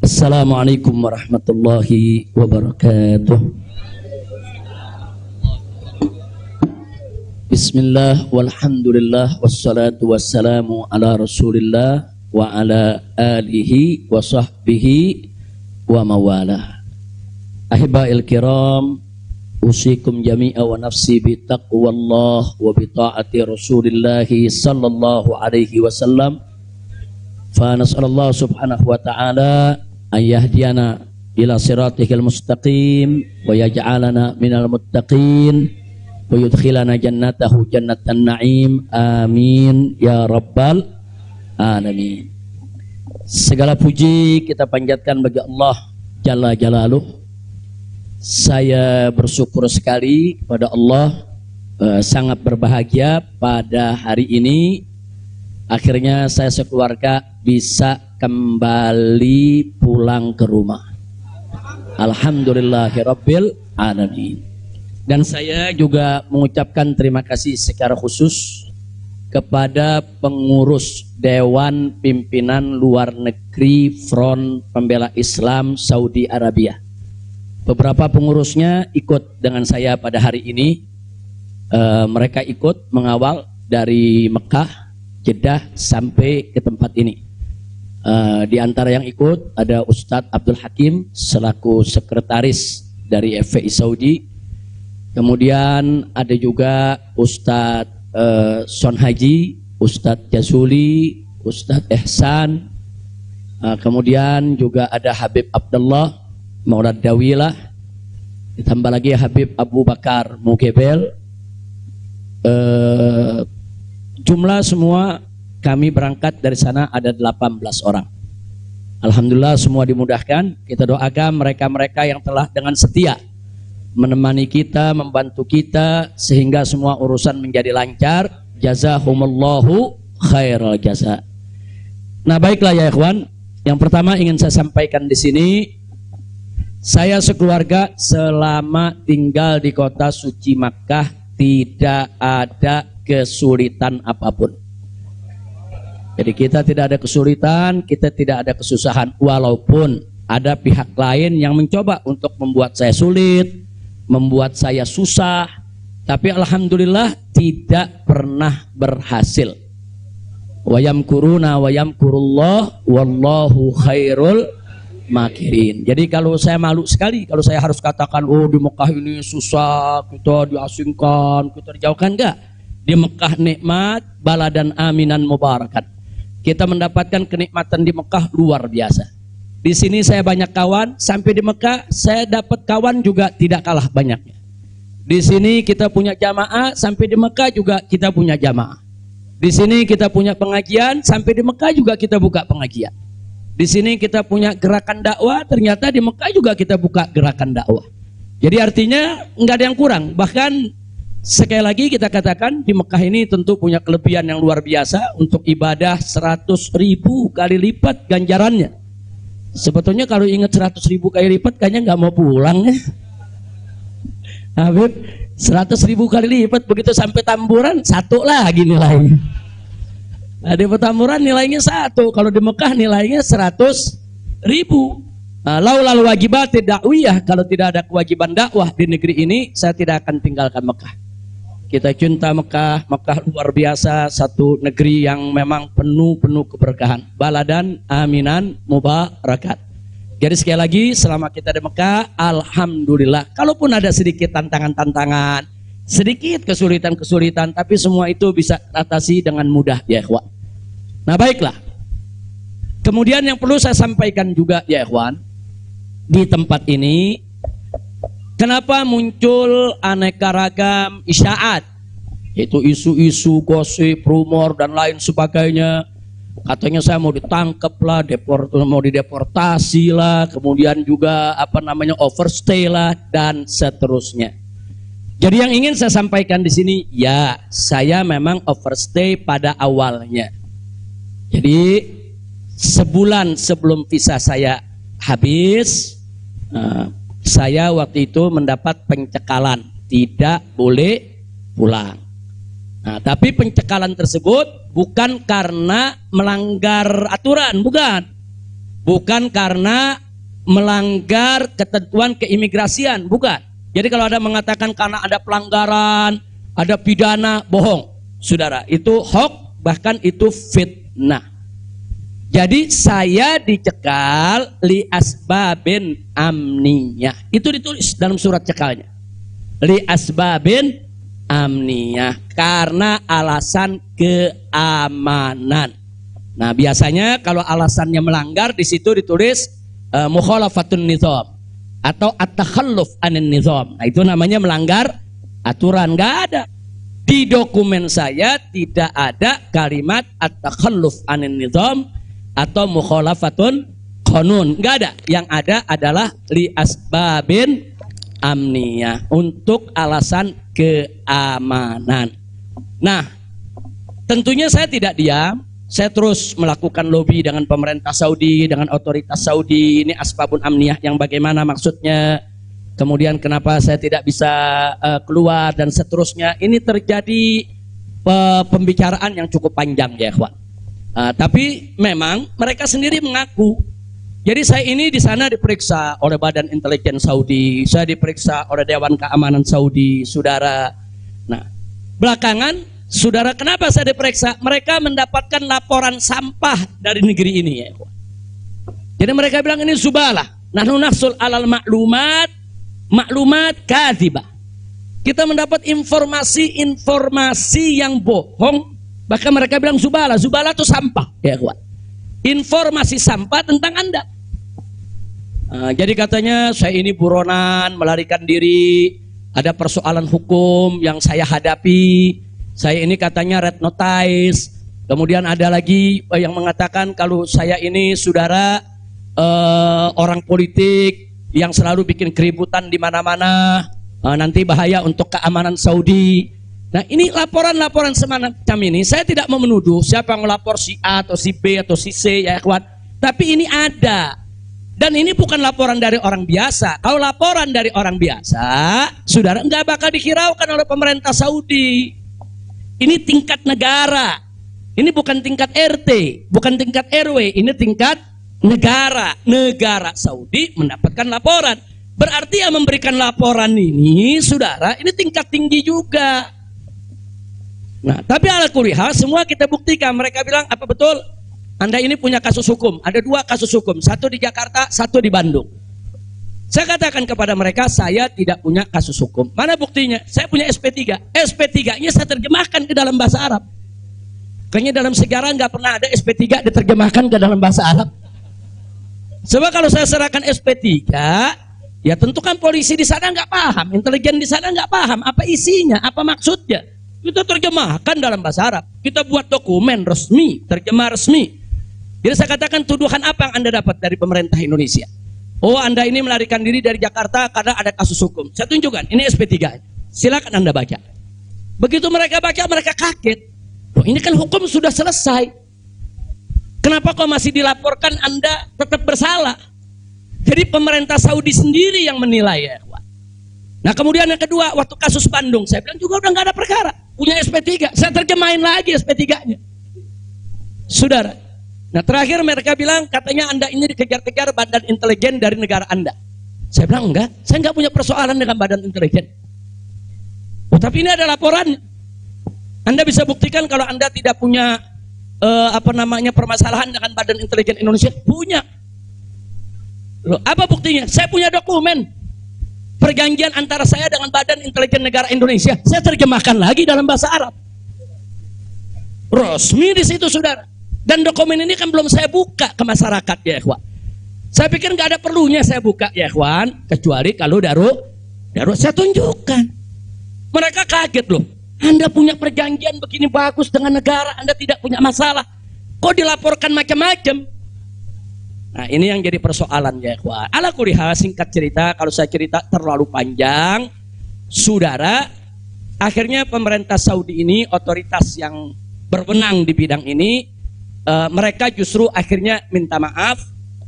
Assalamualaikum warahmatullahi wabarakatuh. Bismillah walhamdulillah wassalatu wassalamu ala rasulillah wa ala alihi wa sahbihi wa mawalah. Ahiba'il kiram, usikum jami'a wa nafsi bi taqwallah wa bi ta'ati rasulillahi sallallahu alaihi wasallam. Fa nas'alallah subhanahu wa ta'ala an yahdiyana ila siratihil mustaqim wa yaj'alana minal muttaqin wa yudkhilana jannatahu jannatan na'im, amin ya rabbal alamin. Segala puji kita panjatkan bagi Allah Jalla Jalaluh. Saya bersyukur sekali kepada Allah, sangat berbahagia pada hari ini akhirnya saya sekeluarga bisa kembali pulang ke rumah. Alhamdulillahirabbil alamin. Dan saya juga mengucapkan terima kasih secara khusus kepada pengurus Dewan Pimpinan Luar Negeri Front Pembela Islam Saudi Arabia. Beberapa pengurusnya ikut dengan saya pada hari ini. Mereka ikut mengawal dari Mekah, Jeddah sampai ke tempat ini. Di antara yang ikut ada Ustadz Abdul Hakim selaku sekretaris dari FPI Saudi. Kemudian ada juga Ustadz Son Haji, Ustadz Jazuli, Ustadz Ehsan. Kemudian juga ada Habib Abdullah Maulad Dawilah. Ditambah lagi Habib Abu Bakar Mugebel. Jumlah semua kami berangkat dari sana ada 18 orang. Alhamdulillah semua dimudahkan. Kita doakan mereka-mereka yang telah dengan setia menemani kita, membantu kita sehingga semua urusan menjadi lancar. Jazakumullahu khairal jaza. Nah, baiklah ya ikhwan. Yang pertama ingin saya sampaikan di sini, saya sekeluarga selama tinggal di kota suci Makkah tidak ada kesulitan apapun. Jadi kita tidak ada kesulitan, kita tidak ada kesusahan. Walaupun ada pihak lain yang mencoba untuk membuat saya sulit, membuat saya susah, tapi alhamdulillah tidak pernah berhasil. Wa yamkuruna wa yamkurullah wallahu khairul makirin. Jadi kalau saya malu sekali kalau saya harus katakan, oh di Mekah ini susah, kita diasingkan, kita dijauhkan. Enggak. Di Mekah nikmat, baladan aminan mubarakan. Kita mendapatkan kenikmatan di Mekah luar biasa. Di sini saya banyak kawan, sampai di Mekah saya dapat kawan juga tidak kalah banyaknya. Di sini kita punya jamaah, sampai di Mekah juga kita punya jamaah. Di sini kita punya pengajian, sampai di Mekah juga kita buka pengajian. Di sini kita punya gerakan dakwah, ternyata di Mekah juga kita buka gerakan dakwah. Jadi artinya nggak ada yang kurang. Bahkan sekali lagi kita katakan di Mekah ini tentu punya kelebihan yang luar biasa untuk ibadah 100.000 kali lipat ganjarannya. Sebetulnya kalau ingat 100.000 kali lipat kayaknya nggak mau pulang ya. Habib, 100.000 kali lipat begitu sampai Tamburan satu lagi nilainya. Nah, di Petamburan nilainya 1, kalau di Mekah nilainya 100.000. Laulal wajibat dakwiyah, kalau tidak ada kewajiban dakwah di negeri ini saya tidak akan tinggalkan Mekah. Kita cinta Mekah, Mekah luar biasa, satu negeri yang memang penuh keberkahan. Baladan aminan mubarakat. Jadi sekali lagi selama kita di Mekah, alhamdulillah. Kalaupun ada sedikit tantangan-tantangan, sedikit kesulitan-kesulitan, tapi semua itu bisa atasi dengan mudah ya ikhwan. Nah baiklah. Kemudian yang perlu saya sampaikan juga ya ikhwan, di tempat ini kenapa muncul aneka ragam isyaat, yaitu isu-isu, gosip, rumor dan lain sebagainya. Katanya saya mau ditangkap lah, mau dideportasi lah, kemudian juga overstay lah dan seterusnya. Jadi yang ingin saya sampaikan di sini, ya saya memang overstay pada awalnya. Jadi sebulan sebelum visa saya habis, saya waktu itu mendapat pencekalan, tidak boleh pulang. Nah, tapi pencekalan tersebut bukan karena melanggar aturan, bukan karena melanggar ketentuan keimigrasian, bukan. Jadi kalau ada mengatakan karena ada pelanggaran, ada pidana, bohong, saudara. Itu hoax, bahkan itu fitnah. Jadi saya dicekal li asbabin amniyah. Itu ditulis dalam surat cekalnya. Li asbabin amniyah, karena alasan keamanan. Nah, biasanya kalau alasannya melanggar di situ ditulis mukhalafatun nizam atau at-takhalluf anin nizam. Nah, itu namanya melanggar aturan. Nggak ada. Di dokumen saya tidak ada kalimat at-takhalluf anin nizam atau mukhalafatun qanun. Nggak ada. Yang ada adalah li asbabin amniyah, untuk alasan keamanan. Nah, tentunya saya tidak diam. Saya terus melakukan lobby dengan pemerintah Saudi, dengan otoritas Saudi. Ini asbabun amniyah yang bagaimana maksudnya, kemudian kenapa saya tidak bisa keluar, dan seterusnya. Ini terjadi pembicaraan yang cukup panjang ya ikhwan. Tapi memang mereka sendiri mengaku. Jadi saya ini di sana diperiksa oleh Badan Intelijen Saudi, saya diperiksa oleh Dewan Keamanan Saudi, saudara. Nah, belakangan, saudara, kenapa saya diperiksa? Mereka mendapatkan laporan sampah dari negeri ini ya. Jadi mereka bilang ini zubalah. Nahnu nahsul alal maklumat kadzibah. Kita mendapat informasi yang bohong. Bahkan mereka bilang zubalah itu sampah ya kawan. Informasi sampah tentang Anda. Jadi katanya saya ini buronan, melarikan diri, ada persoalan hukum yang saya hadapi, saya ini katanya red notice. Kemudian ada lagi yang mengatakan kalau saya ini saudara orang politik yang selalu bikin keributan di mana-mana, nanti bahaya untuk keamanan Saudi. Nah, ini laporan-laporan semacam ini, saya tidak mau menuduh siapa yang melapor, si A atau si B atau si C ya kawan. Tapi ini ada. Dan ini bukan laporan dari orang biasa. Kalau laporan dari orang biasa, saudara, nggak bakal dihiraukan oleh pemerintah Saudi. Ini tingkat negara. Ini bukan tingkat RT, bukan tingkat RW, ini tingkat negara. Negara Saudi mendapatkan laporan. Berarti yang memberikan laporan ini, saudara, ini tingkat tinggi juga. Nah, tapi ala kulihal semua kita buktikan. Mereka bilang, apa betul? Anda ini punya kasus hukum. Ada 2 kasus hukum, satu di Jakarta, satu di Bandung. Saya katakan kepada mereka, saya tidak punya kasus hukum. Mana buktinya? Saya punya SP3. SP3-nya saya terjemahkan ke dalam bahasa Arab. Kayaknya dalam sejarah nggak pernah ada SP3 diterjemahkan ke dalam bahasa Arab. Sebab kalau saya serahkan SP3, ya tentu kan polisi di sana nggak paham, intelijen di sana nggak paham apa isinya, apa maksudnya. Kita terjemahkan dalam bahasa Arab. Kita buat dokumen resmi, terjemah resmi. Jadi saya katakan, tuduhan apa yang Anda dapat dari pemerintah Indonesia? Oh, Anda ini melarikan diri dari Jakarta karena ada kasus hukum. Saya tunjukkan, ini SP3. Silakan Anda baca. Begitu mereka baca, mereka kaget. Oh, ini kan hukum sudah selesai. Kenapa kok masih dilaporkan Anda tetap bersalah? Jadi pemerintah Saudi sendiri yang menilai ya. Nah, kemudian yang kedua, waktu kasus Bandung, saya bilang juga udah nggak ada perkara. Punya SP3, saya terjemahin lagi SP3-nya. Saudara. Nah, terakhir mereka bilang katanya Anda ini dikejar-kejar badan intelijen dari negara Anda. Saya bilang enggak, saya nggak punya persoalan dengan badan intelijen. Oh, tapi ini ada laporannya. Anda bisa buktikan kalau Anda tidak punya permasalahan dengan badan intelijen Indonesia? Punya. Loh, apa buktinya? Saya punya dokumen perjanjian antara saya dengan badan intelijen negara Indonesia. Saya terjemahkan lagi dalam bahasa Arab. Resmi di situ, saudara. Dan dokumen ini kan belum saya buka ke masyarakat ya ikhwan. Saya pikir nggak ada perlunya saya buka ya ikhwan, kecuali kalau darurat saya tunjukkan. Mereka kaget loh. Anda punya perjanjian begini bagus dengan negara, Anda tidak punya masalah. Kok dilaporkan macam-macam? Nah, ini yang jadi persoalan ya ikhwan. Ala kulihal, singkat cerita, kalau saya cerita terlalu panjang, saudara, akhirnya pemerintah Saudi ini, otoritas yang berwenang di bidang ini, mereka justru akhirnya minta maaf.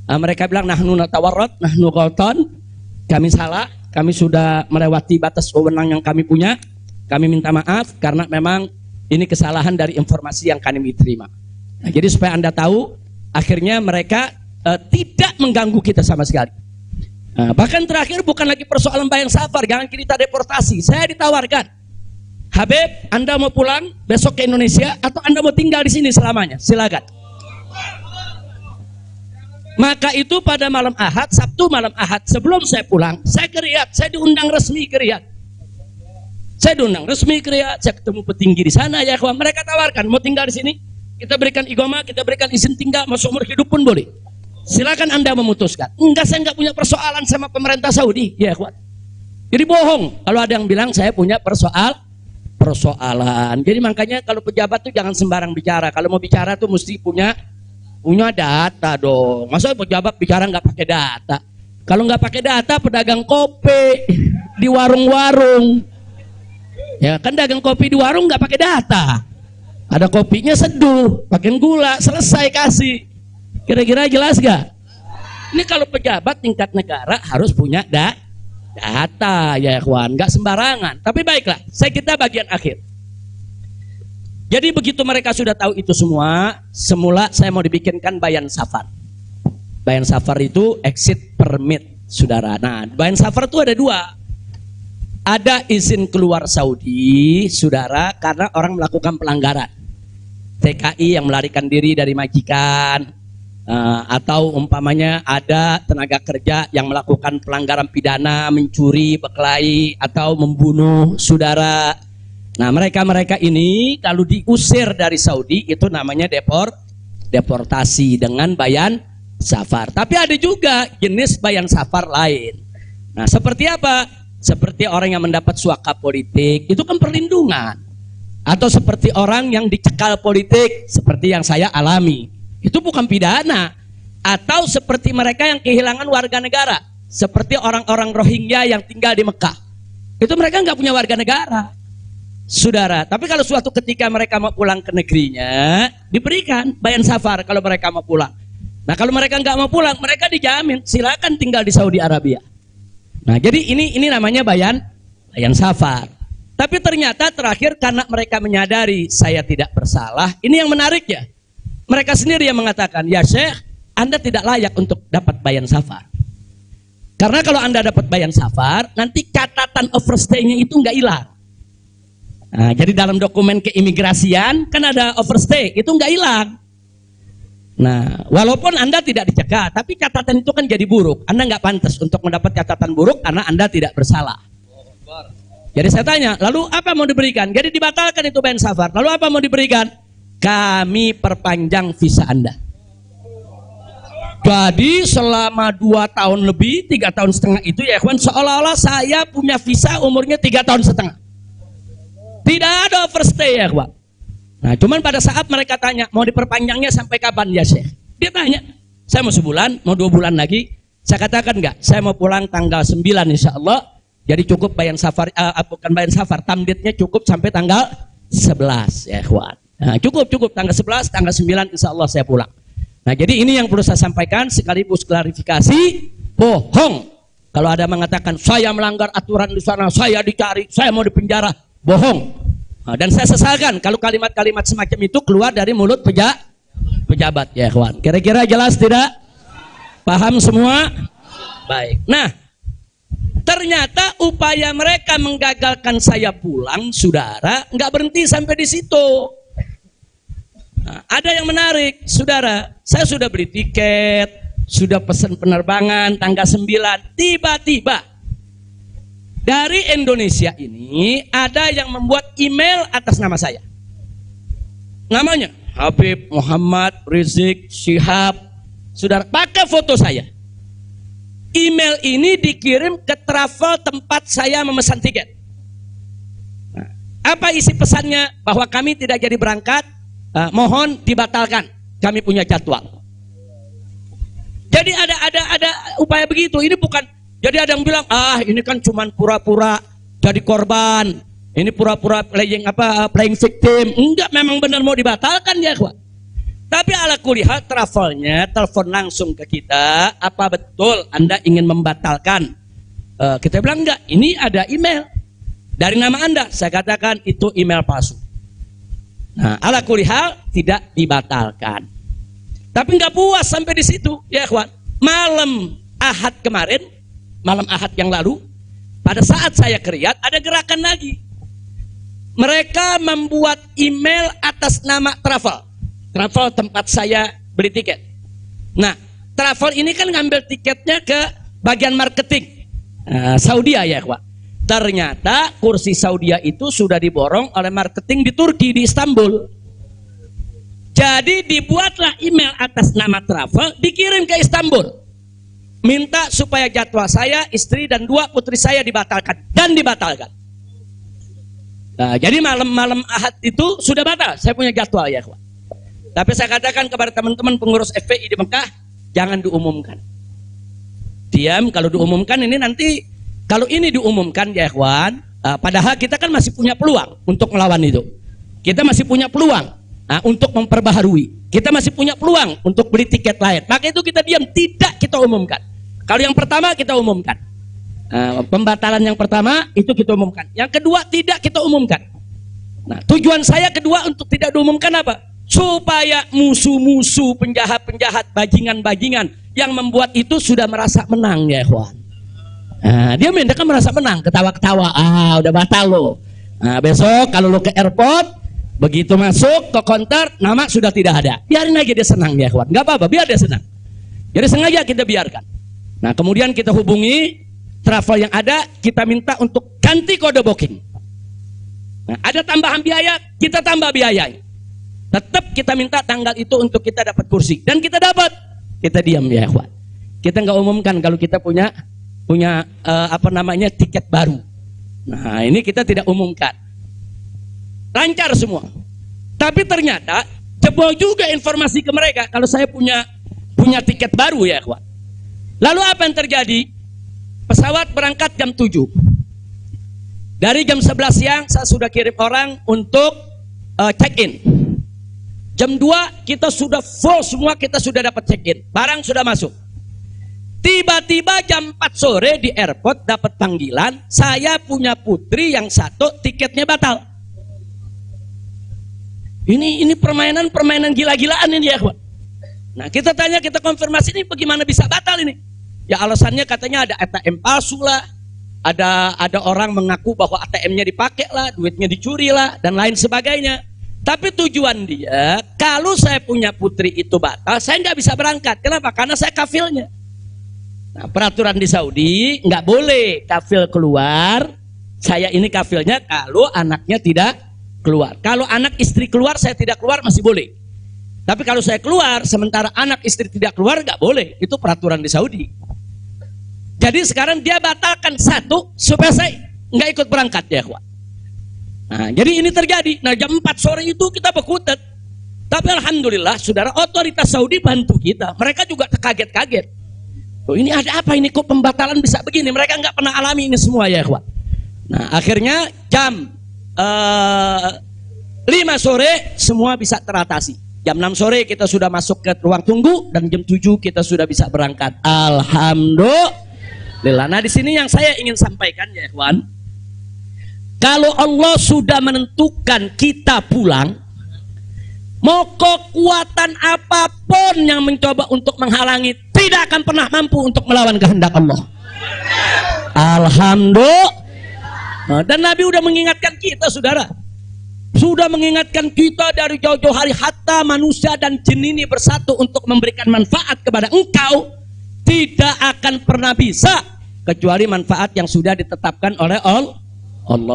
Mereka bilang nahnu natawarrat, nahnu ghaltan, kami salah, kami sudah melewati batas wewenang yang kami punya. Kami minta maaf karena memang Ini kesalahan dari informasi yang kami terima. Nah, jadi supaya Anda tahu, akhirnya mereka tidak mengganggu kita sama sekali. Nah, bahkan terakhir bukan lagi persoalan bayang safar, jangan kita deportasi. Saya ditawarkan, Habib, Anda mau pulang besok ke Indonesia atau Anda mau tinggal di sini selamanya? Silakan. Maka itu pada malam Ahad, Sabtu malam Ahad, sebelum saya pulang, saya ke Riyadh, saya diundang resmi ke Riyadh. Saya diundang resmi ke Riyadh, saya ketemu petinggi di sana ya kawan. Mereka tawarkan, mau tinggal di sini, kita berikan iqamah, kita berikan izin tinggal, masuk umur hidup pun boleh. Silakan Anda memutuskan. Enggak, saya enggak punya persoalan sama pemerintah Saudi, ya kawan. Jadi bohong kalau ada yang bilang saya punya persoalan. Jadi makanya kalau pejabat tuh jangan sembarang bicara. Kalau mau bicara tuh mesti punya data dong. Masa pejabat bicara nggak pakai data? Kalau nggak pakai data, pedagang kopi di warung-warung, ya kan dagang kopi di warung nggak pakai data. Ada kopinya seduh, pakai gula, selesai kasih. Kira-kira jelas gak? Ini kalau pejabat tingkat negara harus punya data ya kawan, nggak sembarangan. Tapi baiklah, kita bagian akhir. Jadi begitu mereka sudah tahu itu semua, semula saya mau dibikinkan bayan safar. Bayan safar itu exit permit, saudara. Nah, bayan safar itu ada dua. Ada izin keluar Saudi, saudara, karena orang melakukan pelanggaran. TKI yang melarikan diri dari majikan, atau umpamanya ada tenaga kerja yang melakukan pelanggaran pidana, mencuri, berkelahi, atau membunuh saudara. Nah, mereka ini kalau diusir dari Saudi itu namanya deportasi dengan bayan safar. Tapi ada juga jenis bayan safar lain. Nah, seperti apa? Seperti orang yang mendapat suaka politik, itu kan perlindungan. Atau seperti orang yang dicekal politik, seperti yang saya alami. Itu bukan pidana. Atau seperti mereka yang kehilangan warga negara, seperti orang-orang Rohingya yang tinggal di Mekah. Itu mereka nggak punya warga negara, saudara. Tapi kalau suatu ketika mereka mau pulang ke negerinya, diberikan bayan safar kalau mereka mau pulang. Nah, kalau mereka nggak mau pulang, mereka dijamin silakan tinggal di Saudi Arabia. Nah, jadi ini namanya bayan safar. Tapi ternyata terakhir karena mereka menyadari saya tidak bersalah, ini yang menarik ya. Mereka sendiri yang mengatakan, ya Syekh, Anda tidak layak untuk dapat bayan safar. Karena kalau Anda dapat bayan safar, nanti catatan overstay-nya itu nggak hilang. Nah, jadi dalam dokumen keimigrasian kan ada overstay, itu nggak hilang. Nah, walaupun Anda tidak dicegah, tapi catatan itu kan jadi buruk. Anda nggak pantas untuk mendapat catatan buruk karena Anda tidak bersalah. Jadi saya tanya, lalu apa mau diberikan? Jadi dibatalkan itu bayan safar. Lalu apa mau diberikan? Kami perpanjang visa Anda. Jadi selama 2 tahun lebih, 3 tahun setengah itu ya kawan, seolah-olah saya punya visa umurnya 3 tahun setengah. Tidak ada overstay ya kawan. Nah, cuman pada saat mereka tanya, mau diperpanjangnya sampai kapan ya Syekh? Dia tanya, saya mau sebulan, mau 2 bulan lagi. Saya katakan enggak, saya mau pulang tanggal 9 insya Allah. Jadi cukup bayan safar, bukan bayan safar, tamdidnya cukup sampai tanggal 11 ya kawan. Nah, cukup tanggal 11, tanggal 9 insya Allah saya pulang. Nah, jadi ini yang perlu saya sampaikan sekaligus klarifikasi, bohong. Kalau ada mengatakan saya melanggar aturan di sana, saya dicari, saya mau dipenjara, bohong. Nah, dan saya sesalkan kalau kalimat-kalimat semacam itu keluar dari mulut pejabat ya kawan. Kira-kira jelas tidak? Paham semua? Baik. Nah, ternyata upaya mereka menggagalkan saya pulang, saudara, nggak berhenti sampai di situ. Nah, ada yang menarik, saudara. Saya sudah beli tiket, sudah pesan penerbangan tanggal 9. Tiba-tiba dari Indonesia ini ada yang membuat email atas nama saya. Namanya Habib Muhammad Rizik Syihab. Saudara, pakai foto saya. Email ini dikirim ke travel tempat saya memesan tiket. Nah, apa isi pesannya? Bahwa kami tidak jadi berangkat. Mohon dibatalkan, kami punya jadwal. Jadi ada upaya begitu. Ini bukan, jadi ada yang bilang, ini kan cuman pura-pura jadi korban, ini pura-pura playing victim. Enggak, memang benar mau dibatalkan ya kawan. Tapi ala kulihat travelnya telepon langsung ke kita, apa betul Anda ingin membatalkan? Kita bilang enggak, ini ada email dari nama Anda. Saya katakan itu email palsu. Nah, ala kulli hal tidak dibatalkan. Tapi nggak puas sampai di situ, ya ikhwan. Malam Ahad kemarin, malam Ahad yang lalu, pada saat saya ke Riyadh, ada gerakan lagi. Mereka membuat email atas nama travel. Travel tempat saya beli tiket. Nah, travel ini kan ngambil tiketnya ke bagian marketing Saudi ya ikhwan. Ternyata kursi Saudi itu sudah diborong oleh marketing di Turki, di Istanbul. Jadi dibuatlah email atas nama travel, dikirim ke Istanbul. Minta supaya jadwal saya, istri dan 2 putri saya dibatalkan. Dan dibatalkan. Nah, jadi malam-malam Ahad itu sudah batal. Saya punya jadwal ya ikhwan. Tapi saya katakan kepada teman-teman pengurus FPI di Mekah, jangan diumumkan. Diam, kalau diumumkan ini nanti, kalau ini diumumkan ya ikhwan, padahal kita kan masih punya peluang untuk melawan itu. Kita masih punya peluang untuk memperbaharui. Kita masih punya peluang untuk beli tiket lain. Maka itu kita diam, tidak kita umumkan. Kalau yang pertama kita umumkan. Pembatalan yang pertama itu kita umumkan. Yang kedua tidak kita umumkan. Nah, tujuan saya kedua untuk tidak diumumkan apa? Supaya musuh-musuh, penjahat-penjahat, bajingan-bajingan yang membuat itu sudah merasa menang ya ikhwan. Dia kan merasa menang, ketawa-ketawa, udah batal lo. Besok kalau lo ke airport, begitu masuk ke counter, nama sudah tidak ada. Biarin aja dia senang ya ikhwan, nggak apa-apa, biar dia senang. Jadi sengaja kita biarkan. Nah, kemudian kita hubungi travel yang ada, kita minta untuk ganti kode booking. Nah, ada tambahan biaya, kita tambah biayanya. Tetap kita minta tanggal itu untuk kita dapat kursi, dan kita dapat. Kita diam ya ikhwan. Kita nggak umumkan kalau kita punya tiket baru. Nah, ini kita tidak umumkan. Lancar semua. Tapi ternyata jebol juga informasi ke mereka kalau saya punya tiket baru ya ikhwan. Lalu apa yang terjadi? Pesawat berangkat jam 7. Dari jam 11 siang saya sudah kirim orang untuk check-in. Jam 2 kita sudah full semua, kita sudah dapat check-in. Barang sudah masuk. Tiba-tiba jam 4 sore di airport dapat panggilan, saya punya putri yang satu tiketnya batal. Ini permainan gila-gilaan ini ya ikhwan. Nah, kita tanya, kita konfirmasi ini bagaimana bisa batal ini? Ya alasannya katanya ada ATM palsu lah, ada orang mengaku bahwa ATM-nya dipakai lah, duitnya dicuri lah, dan lain sebagainya. Tapi tujuan dia, kalau saya punya putri itu batal, saya nggak bisa berangkat. Kenapa? Karena saya kafilnya. Nah, peraturan di Saudi nggak boleh kafil keluar. Saya ini kafilnya kalau anaknya tidak keluar. Kalau anak istri keluar, saya tidak keluar masih boleh. Tapi kalau saya keluar, sementara anak istri tidak keluar, nggak boleh. Itu peraturan di Saudi. Jadi sekarang dia batalkan satu supaya saya nggak ikut berangkat ya ikhwan. Nah, jadi ini terjadi. Nah, jam 4 sore itu kita berkutat. Tapi alhamdulillah, saudara, otoritas Saudi bantu kita. Mereka juga terkaget-kaget. Oh, ini ada apa ini, kok pembatalan bisa begini? Mereka nggak pernah alami ini semua ya ikhwan. Nah, akhirnya jam 5 sore semua bisa teratasi. Jam 6 sore kita sudah masuk ke ruang tunggu, dan jam 7 kita sudah bisa berangkat. Alhamdulillah. Nah, di sini yang saya ingin sampaikan ya ikhwan, kalau Allah sudah menentukan kita pulang, mau kekuatan apapun yang mencoba untuk menghalangi tidak akan pernah mampu untuk melawan kehendak Allah. Alhamdulillah. Dan Nabi sudah mengingatkan kita, saudara. Sudah mengingatkan kita dari jauh-jauh hari, hatta manusia dan jin ini bersatu untuk memberikan manfaat kepada engkau, tidak akan pernah bisa kecuali manfaat yang sudah ditetapkan oleh Allah.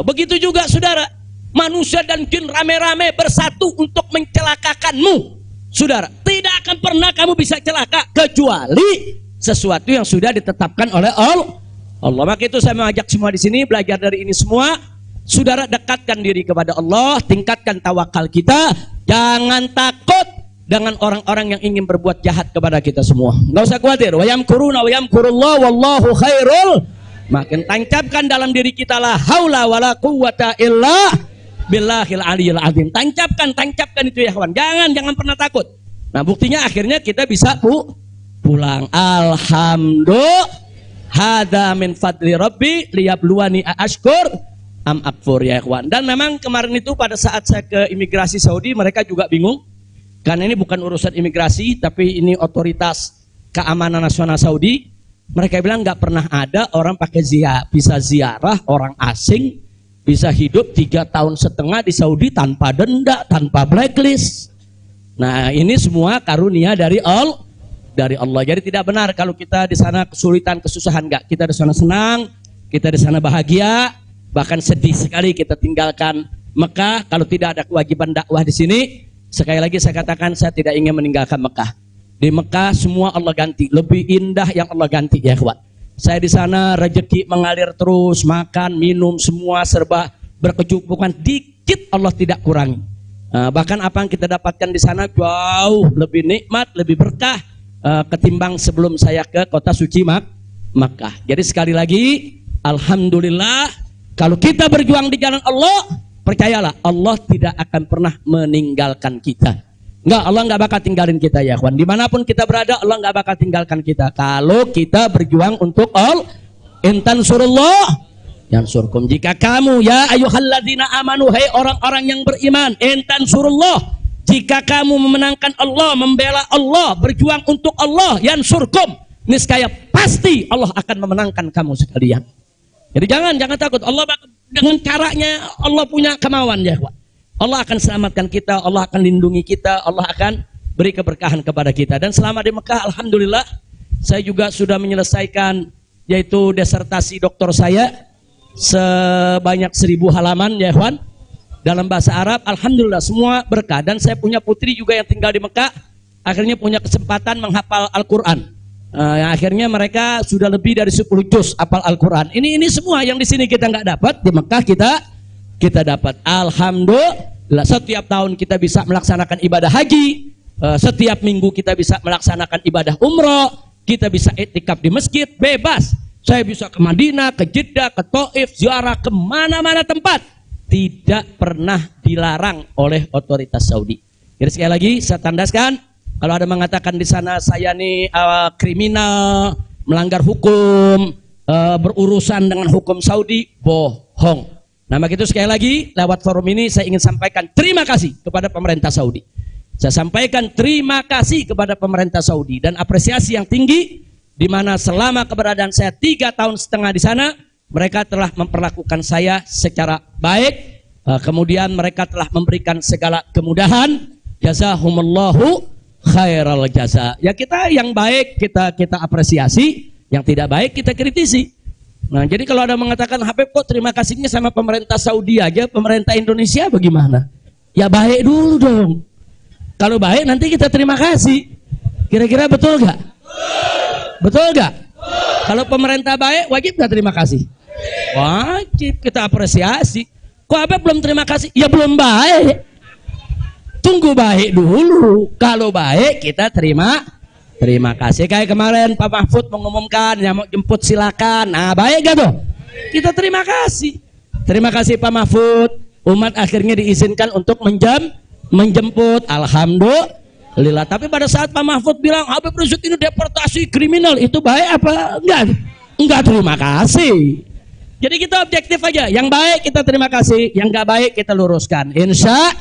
Begitu juga saudara, manusia dan jin rame-rame bersatu untuk mencelakakanmu. Saudara, tidak akan pernah kamu bisa celaka kecuali sesuatu yang sudah ditetapkan oleh Allah. Maka itu saya mengajak semua di sini belajar dari ini semua. Saudara, dekatkan diri kepada Allah, tingkatkan tawakal kita, jangan takut dengan orang-orang yang ingin berbuat jahat kepada kita semua. Nggak usah khawatir. Wa yamkuruna wa yamkurullah wallahu khairul. Makin tancapkan dalam diri kita la haula wala quwwata illa billahil aliyil azim. Tancapkan itu ya kawan. Jangan pernah takut. Nah, buktinya akhirnya kita bisa pulang. Alhamdulillah. Hada min fadli rabbi liyabluwani ashkur am akfur ya ikhwan. Dan memang kemarin itu pada saat saya ke imigrasi Saudi, mereka juga bingung. Karena ini bukan urusan imigrasi, tapi ini otoritas keamanan nasional Saudi. Mereka bilang nggak pernah ada orang pakai bisa ziarah orang asing, bisa hidup 3,5 tahun di Saudi tanpa denda, tanpa blacklist. Nah ini semua karunia dari Allah. Jadi tidak benar kalau kita di sana kesulitan, kesusahan, enggak. Kita di sana senang, kita di sana bahagia, bahkan sedih sekali kita tinggalkan Mekah kalau tidak ada kewajiban dakwah di sini. Sekali lagi saya katakan saya tidak ingin meninggalkan Mekah. Di Mekah semua Allah ganti, lebih indah yang Allah ganti ya kawan. Saya di sana rezeki mengalir terus, makan, minum semua serba berkecukupan, dikit Allah tidak kurangi. Bahkan apa yang kita dapatkan di sana jauh lebih nikmat, lebih berkah ketimbang sebelum saya ke kota suci Makkah. Jadi sekali lagi, alhamdulillah kalau kita berjuang di jalan Allah, percayalah Allah tidak akan pernah meninggalkan kita. Enggak, Allah enggak bakal tinggalin kita ya kawan. Dimanapun kita berada, Allah enggak bakal tinggalkan kita. Kalau kita berjuang untuk Allah, intan surullah yang surkum. Jika kamu ya ayyuhalladzina amanu, hai orang-orang yang beriman, intan surullah, jika kamu memenangkan Allah, membela Allah, berjuang untuk Allah, yang surkum, niscaya pasti Allah akan memenangkan kamu sekalian. Jadi jangan takut. Allah dengan caranya Allah punya kemauan ya kawan. Allah akan selamatkan kita, Allah akan lindungi kita, Allah akan beri keberkahan kepada kita. Dan selama di Mekah, alhamdulillah, saya juga sudah menyelesaikan yaitu disertasi doktor saya sebanyak 1000 halaman ya kawan, dalam bahasa Arab. Alhamdulillah semua berkah. Dan saya punya putri juga yang tinggal di Mekah, akhirnya punya kesempatan menghafal Al-Quran. Yang akhirnya mereka sudah lebih dari 10 juz hafal Al-Quran. Ini semua yang di sini kita nggak dapat, di Mekah kita dapat. Alhamdulillah setiap tahun kita bisa melaksanakan ibadah haji, setiap minggu kita bisa melaksanakan ibadah umroh, kita bisa iktikaf di masjid bebas. Saya bisa ke Madinah, ke Jeddah, ke Taif, ziarah kemana-mana tempat, tidak pernah dilarang oleh otoritas Saudi. Jadi sekali lagi saya tandaskan, kalau ada mengatakan di sana saya nih kriminal, melanggar hukum, berurusan dengan hukum Saudi, bohong. Nah begitu sekali lagi lewat forum ini saya ingin sampaikan terima kasih kepada pemerintah Saudi. Saya sampaikan terima kasih kepada pemerintah Saudi dan apresiasi yang tinggi, di mana selama keberadaan saya 3,5 tahun di sana, mereka telah memperlakukan saya secara baik. Kemudian mereka telah memberikan segala kemudahan. Jazahumullahu khairal jaza. Ya kita yang baik kita apresiasi, yang tidak baik kita kritisi. Nah jadi kalau ada mengatakan Habib kok terima kasihnya sama pemerintah Saudi aja, pemerintah Indonesia bagaimana? Ya baik dulu dong. Kalau baik nanti kita terima kasih. Kira-kira betul gak? Betul gak? Kalau pemerintah baik wajib gak terima kasih? Wajib kita apresiasi. Kok Habib belum terima kasih? Ya belum baik. Tunggu baik dulu. Kalau baik kita terima kasih. Kayak kemarin Pak Mahfud mengumumkan yang mau jemput silakan. Nah baik gak tuh? Kita terima kasih. Terima kasih Pak Mahfud. Umat akhirnya diizinkan untuk menjemput. Alhamdulillah. Tapi pada saat Pak Mahfud bilang Habib Rizik ini deportasi kriminal, itu baik apa? Enggak terima kasih. Jadi kita objektif aja. Yang baik kita terima kasih, yang gak baik kita luruskan. Insya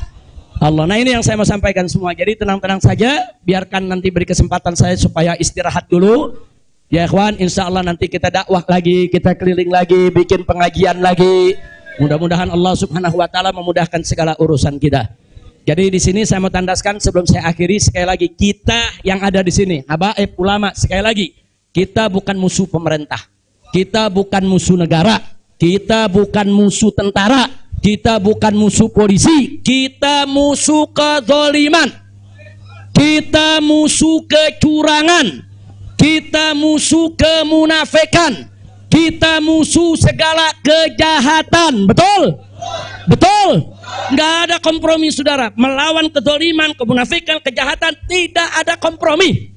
Allah. Nah ini yang saya mau sampaikan semua. Jadi tenang-tenang saja, biarkan nanti beri kesempatan saya supaya istirahat dulu. Ya ikhwan, insya Allah nanti kita dakwah lagi, kita keliling lagi, bikin pengajian lagi. Mudah-mudahan Allah Subhanahu wa taala memudahkan segala urusan kita. Jadi di sini saya mau tandaskan sebelum saya akhiri, sekali lagi kita yang ada di sini, habaib ulama, sekali lagi kita bukan musuh pemerintah. Kita bukan musuh negara. Kita bukan musuh tentara. Kita bukan musuh polisi, kita musuh kezaliman, kita musuh kecurangan, kita musuh kemunafikan, kita musuh segala kejahatan. Betul? Betul? Nggak ada kompromi saudara. Melawan kezaliman, kemunafikan, kejahatan, tidak ada kompromi.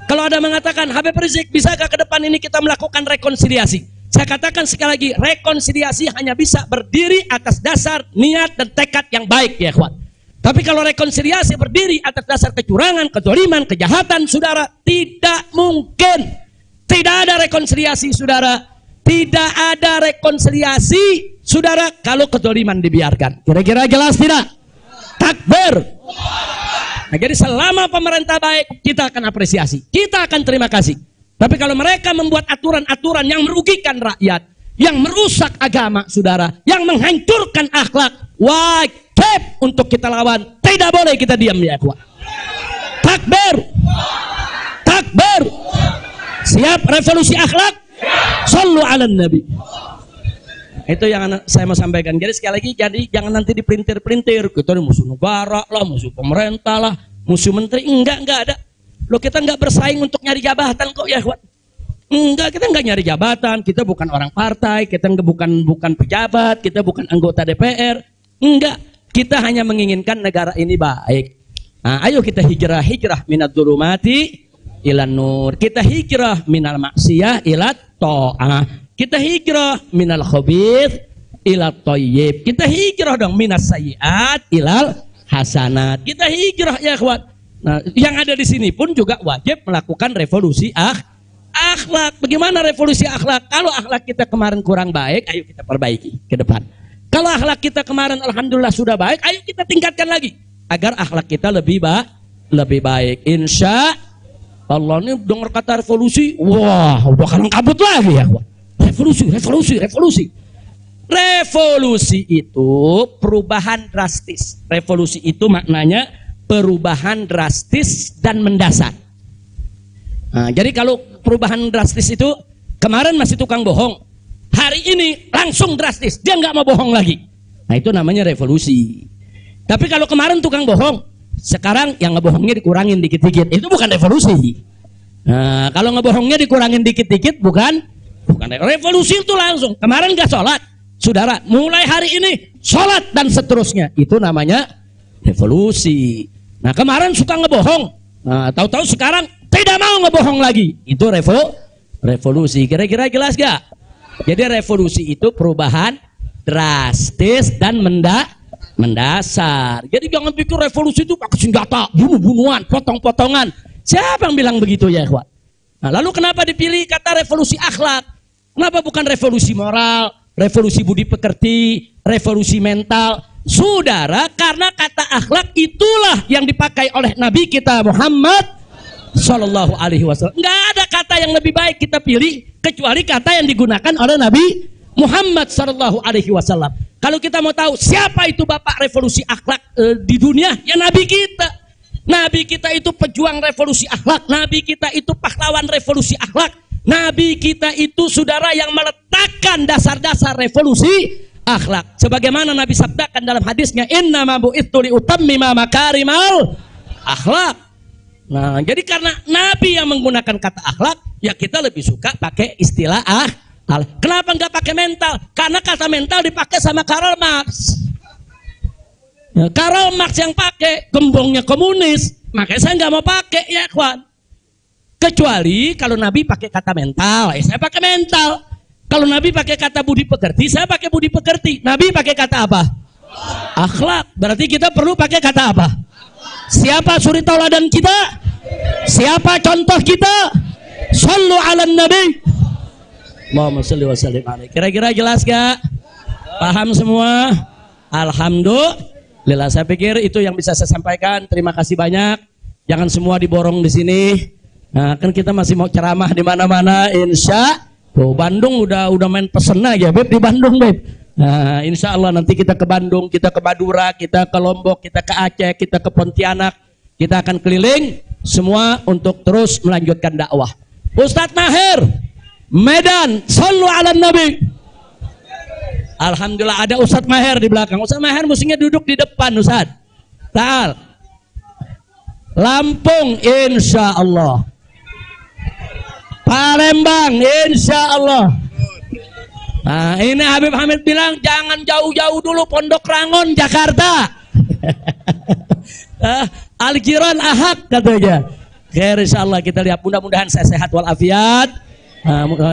Kalau ada mengatakan Habib Rizik, bisakah ke depan ini kita melakukan rekonsiliasi? Saya katakan sekali lagi, rekonsiliasi hanya bisa berdiri atas dasar niat dan tekad yang baik ya kawan. Tapi kalau rekonsiliasi berdiri atas dasar kecurangan, kezaliman, kejahatan, saudara, tidak mungkin. Tidak ada rekonsiliasi saudara. Tidak ada rekonsiliasi Saudara, kalau kezaliman dibiarkan, kira-kira jelas tidak? Takbir. Nah, jadi selama pemerintah baik, kita akan apresiasi, kita akan terima kasih. Tapi kalau mereka membuat aturan-aturan yang merugikan rakyat, yang merusak agama, saudara, yang menghancurkan akhlak, wajib untuk kita lawan. Tidak boleh kita diam, ya ikhwan. Takbir. Takbir. Siap revolusi akhlak? Shallu ala nabi. Itu yang saya mau sampaikan. Jadi sekali lagi, jadi jangan nanti dipelintir-pelintir. Kita ini musuh negara lah, musuh pemerintah lah, musuh menteri. Enggak ada. Loh, kita enggak bersaing untuk nyari jabatan kok, ya ikhwan. Enggak, kita enggak nyari jabatan. Kita bukan orang partai, kita bukan pejabat, kita bukan anggota DPR. Enggak, kita hanya menginginkan negara ini baik. Nah, ayo kita hijrah minad dzulumati ilan nur. Kita hijrah minal maksiyah ilat ta'ah. Kita hijrah minal khabith ilat thayyib. Kita hijrah dong minas sayyiat ilal hasanat. Kita hijrah, ya ikhwan. Nah, yang ada di sini pun juga wajib melakukan revolusi akhlak. Bagaimana revolusi akhlak? Kalau akhlak kita kemarin kurang baik, ayo kita perbaiki ke depan. Kalau akhlak kita kemarin alhamdulillah sudah baik, ayo kita tingkatkan lagi agar akhlak kita lebih baik. Insya Allah. Ini dengar kata revolusi, wah, udah kalang kabut lagi, ya ikhwan. Revolusi. Revolusi itu perubahan drastis. Revolusi itu maknanya perubahan drastis dan mendasar. Nah, jadi kalau perubahan drastis itu kemarin masih tukang bohong, hari ini langsung drastis, dia nggak mau bohong lagi. Nah, itu namanya revolusi. Tapi kalau kemarin tukang bohong, sekarang yang ngebohongnya dikurangin dikit-dikit, itu bukan revolusi. Nah, kalau ngebohongnya dikurangin dikit-dikit bukan revolusi. Itu langsung. Kemarin gak sholat, saudara, mulai hari ini sholat dan seterusnya, itu namanya revolusi. Nah, kemarin suka ngebohong, nah, tahu-tahu sekarang tidak mau ngebohong lagi, itu revolusi. Kira-kira jelas gak? Jadi revolusi itu perubahan drastis dan mendasar. Jadi jangan pikir revolusi itu pakai senjata, bunuh-bunuhan, potong-potongan. Siapa yang bilang begitu, ya ikhwan? Nah, lalu kenapa dipilih kata revolusi akhlak? Kenapa bukan revolusi moral, revolusi budi pekerti, revolusi mental? Saudara, karena kata akhlak itulah yang dipakai oleh Nabi kita Muhammad Sallallahu Alaihi Wasallam. Nggak ada kata yang lebih baik kita pilih kecuali kata yang digunakan oleh Nabi Muhammad Sallallahu Alaihi Wasallam. Kalau kita mau tahu siapa itu bapak revolusi akhlak di dunia, ya Nabi kita. Nabi kita itu pejuang revolusi akhlak. Nabi kita itu pahlawan revolusi akhlak. Nabi kita itu saudara yang meletakkan dasar-dasar revolusi akhlak. Sebagaimana Nabi sabdakan dalam hadisnya, innama bu'itsu liutammima makarimal akhlak. Nah, jadi karena Nabi yang menggunakan kata akhlak, ya kita lebih suka pakai istilah akhlak. Kenapa nggak pakai mental? Karena kata mental dipakai sama Karl Marx. Ya, Karl Marx yang pakai, gembongnya komunis, makanya saya nggak mau pakai, ya kawan. Kecuali kalau Nabi pakai kata mental, saya pakai mental. Kalau Nabi pakai kata budi pekerti, saya pakai budi pekerti. Nabi pakai kata apa? Akhlak. Berarti kita perlu pakai kata apa? Siapa suri tauladan kita? Siapa contoh kita? Shallu ala nabi. Allahumma shalli wa sallim alaihi. Kira-kira jelas gak? Paham semua? Alhamdulillah. Saya pikir itu yang bisa saya sampaikan. Terima kasih banyak. Jangan semua diborong di sini. Nah, kan kita masih mau ceramah di mana-mana, insya. Tuh, Bandung udah main pesen aja, Beb, di Bandung, Beb. Nah, insya Allah nanti kita ke Bandung, kita ke Madura, kita ke Lombok, kita ke Aceh, kita ke Pontianak. Kita akan keliling semua untuk terus melanjutkan dakwah. Ustadz Maher, Medan, shallu ala nabi. Alhamdulillah ada Ustadz Maher di belakang. Ustadz Maher mestinya duduk di depan, Ustadz. Ta'al. Lampung, insya Allah. Palembang, insya Allah. Nah, ini Habib Hamid bilang jangan jauh-jauh dulu, Pondok Rangon, Jakarta. Al-Jiran Ahad katanya. Oke, insya Allah kita lihat, mudah-mudahan saya sehat walafiat.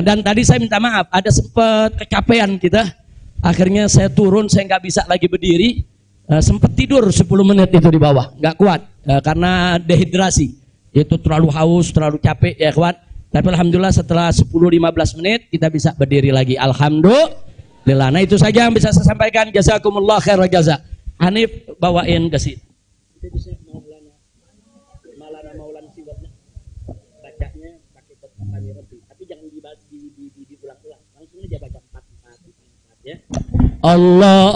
Dan tadi saya minta maaf, ada sempat kecapean kita. Akhirnya saya turun, saya nggak bisa lagi berdiri. Sempat tidur 10 menit itu di bawah, nggak kuat karena dehidrasi. Itu terlalu haus, terlalu capek, ya kawan. Tapi alhamdulillah setelah 10-15 menit kita bisa berdiri lagi. Alhamdulillah. Lilana itu saja yang bisa saya sampaikan. Jazakumullah khairal jaza. Hanif bawain ke sini. Bacanya pakai kata tapi jangan diulang-ulang. Langsung aja baca 4 ya. Allah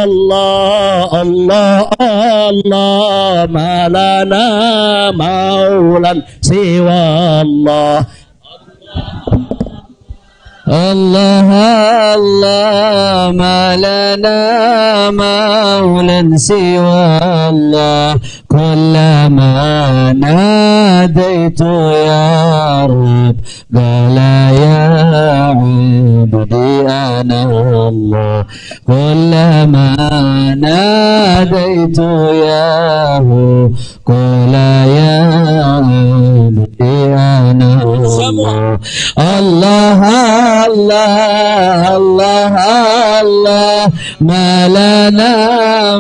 Allah Allah Allah malana maulan siwa Allah Allah Allah malana maulan siwa Allah kullama nadaitu ya Rabb qala ya abdi ana Allah kullama nadaitu ya qala ya abdi ana Allah Allah Allah Allah Allah malana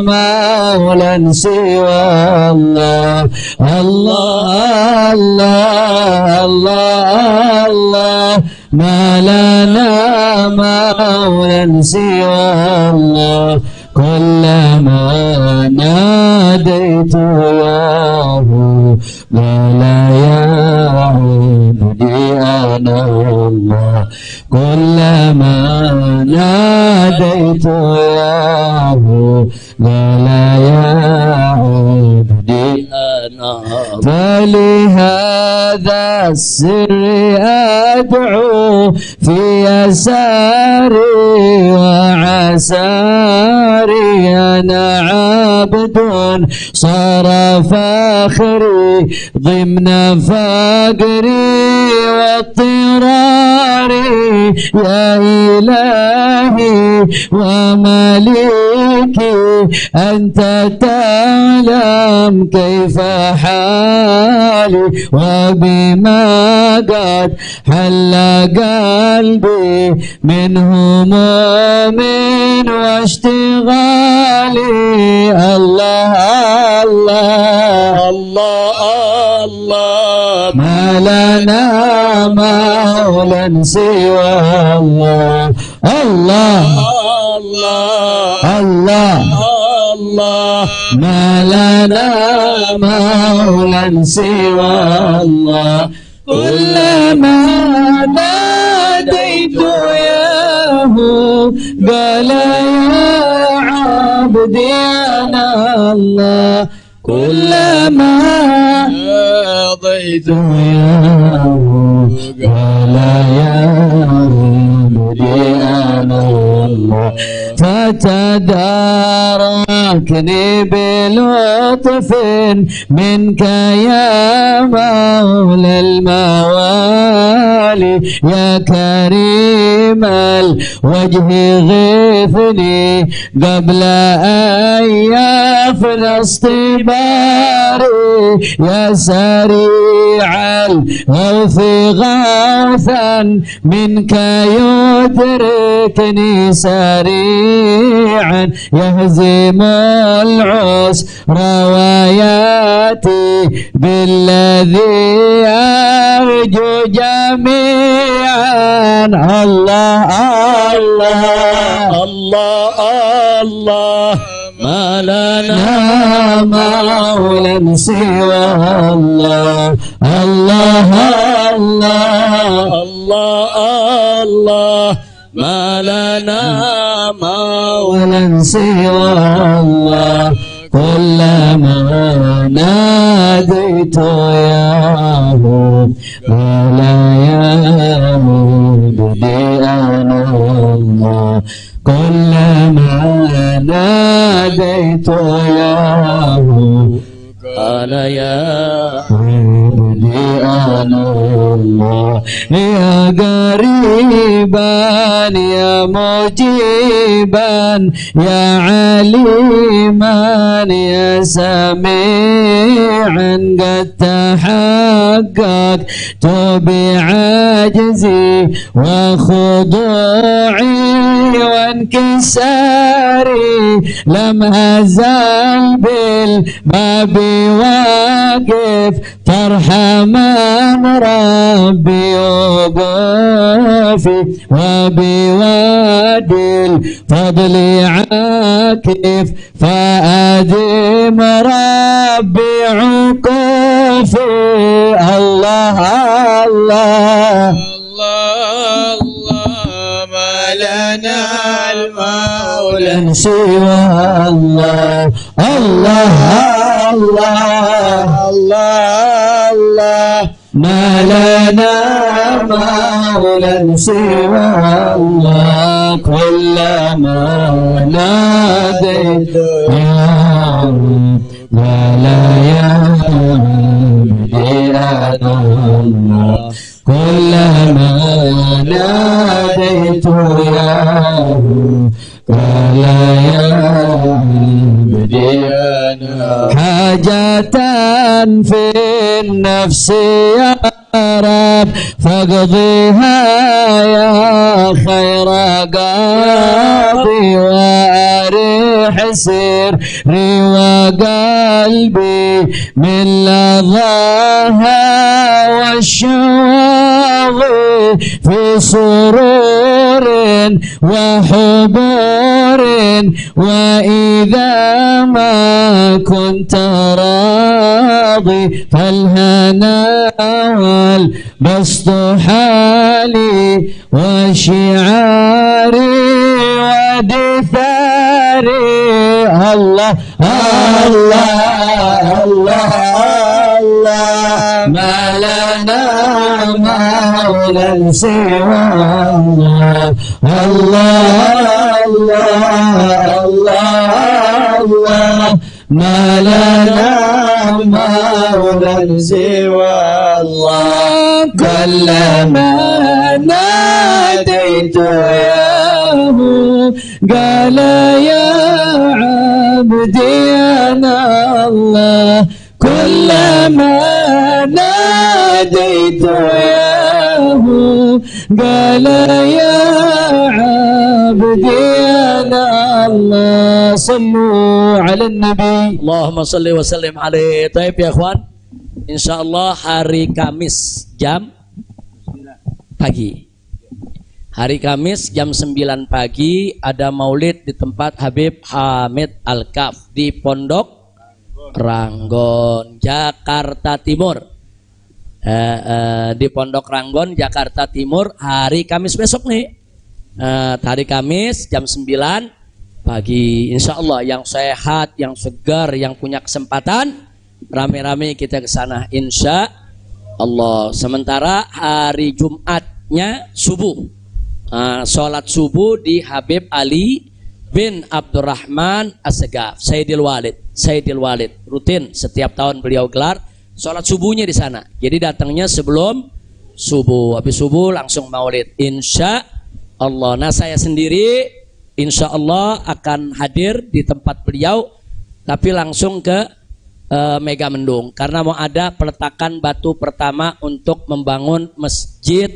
maulan siwa Allah Allah Allah Allah Allah malana maulan siwa Allah kullama nadaitu yahu la ya abdi ana Allah kullama nadaitu yahu la ya abdi ana فلهذا السر أدعو في يساري وعساري أنا عبد صار فاخري ضمن فقري واضطراري يا إلهي ومليكي أنت تعلم كيف حالي وبما قد حل قلبي من هموم واشتغالي الله الله الله الله ما لنا مولا سوى الله الله الله الله الله ما لنا مولا سوى الله كلما ناديت ياه قال يا عبدي أنا الله كلما ناديت ياه قال يا عبدي أنا الله فتداركني بلطف منك يا مولى الموالي يا كريم الوجه غثني قبل أن يفنى اصطباري يا سريع الغوث غوثا منك يدركني سريعا يهزم العسر وياتي بالذي أرجو جميعا الله الله الله الله ما لنا مولا سوى الله الله الله الله الله ما لنا مولا سوى الله كلما ناديت ياه ولا يهودي أنا الله كلما ناديت ياه قال يا عبدي أنا الله يا قريبا يا مجيبا يا عليما يا سميعا قد تحققت بعجزي وخضوعي وانكساري لم أزل بالباب واقف فارحمن ربي وقوفي وبوالدي بالفضل عاكف فأدم ربي عقوفي الله الله الله الله ما لنا المولى سوى الله الله الله الله الله ما لنا مولى سوى الله كلما ناديت يا رب ولا يهدي الله كلما ناديت يا رب ولا يهدي حاجة في النفس يا رب فاقضيها يا خير قاضي واريح سري وقلبي من لظاها والشواغي في سرور وحبور وإذا ما كنت راضي فالهنا والبسط حالي وشعاري ودثاري الله الله الله الله ما لنا مولى سوى الله الله الله الله ما لنا مولى سوى الله كلما ناديت ياه قال يا عبدي أنا الله كلما ناديت ياه قال يا عبدي أنا الله صلوا على النبي اللهم صل وسلم عليه. طيب ya ikhwan, insyaallah hari Kamis jam pagi. Hari Kamis jam 9 pagi ada maulid di tempat Habib Hamid Al-Kaf di Pondok Ranggon, Jakarta Timur. Di Pondok Ranggon, Jakarta Timur, hari Kamis besok nih. Hari Kamis jam 9 pagi. Insya Allah yang sehat, yang segar, yang punya kesempatan, rame-rame kita ke sana. Insya Allah. Sementara hari Jumatnya subuh. Sholat subuh di Habib Ali bin Abdurrahman As-Segaf, Sayyidil Walid, rutin setiap tahun beliau gelar sholat subuhnya di sana. Jadi datangnya sebelum subuh, habis subuh langsung maulid. Insya Allah. Nah saya sendiri insya Allah akan hadir di tempat beliau, tapi langsung ke Mega Mendung karena mau ada peletakan batu pertama untuk membangun masjid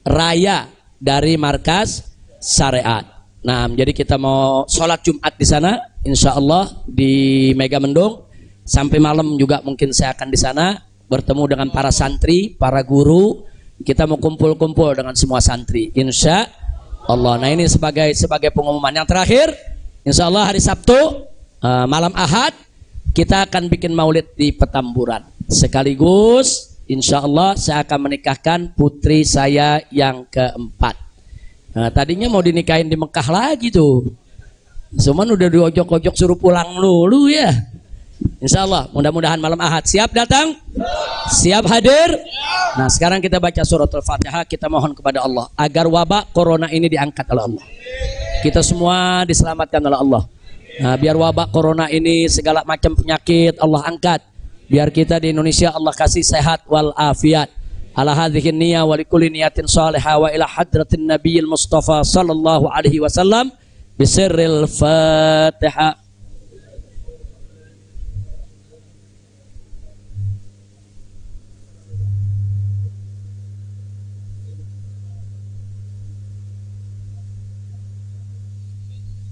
raya dari markas syariat. Nah, jadi kita mau sholat Jumat di sana, insya Allah di Mega Mendung. Sampai malam juga mungkin saya akan di sana bertemu dengan para santri, para guru. Kita mau kumpul-kumpul dengan semua santri, insya Allah. Nah ini sebagai pengumuman yang terakhir. Insya Allah hari Sabtu malam Ahad kita akan bikin maulid di Petamburan. Sekaligus insya Allah saya akan menikahkan putri saya yang keempat. Nah, tadinya mau dinikahin di Mekah lagi tuh, cuman udah diojok-ojok suruh pulang dulu ya. Insya Allah mudah-mudahan malam Ahad. Siap datang? Siap hadir? Nah sekarang kita baca suratul Fatihah. Kita mohon kepada Allah agar wabak corona ini diangkat oleh Allah. Kita semua diselamatkan oleh Allah. Nah, biar wabak corona ini segala macam penyakit Allah angkat. Biar kita di Indonesia Allah kasih sehat wal afiat. Ala hadhihi niyya wa likulli niyatin salihah wa ila hadratin nabiyil mustafa sallallahu alaihi wasallam bisirril Fatihah.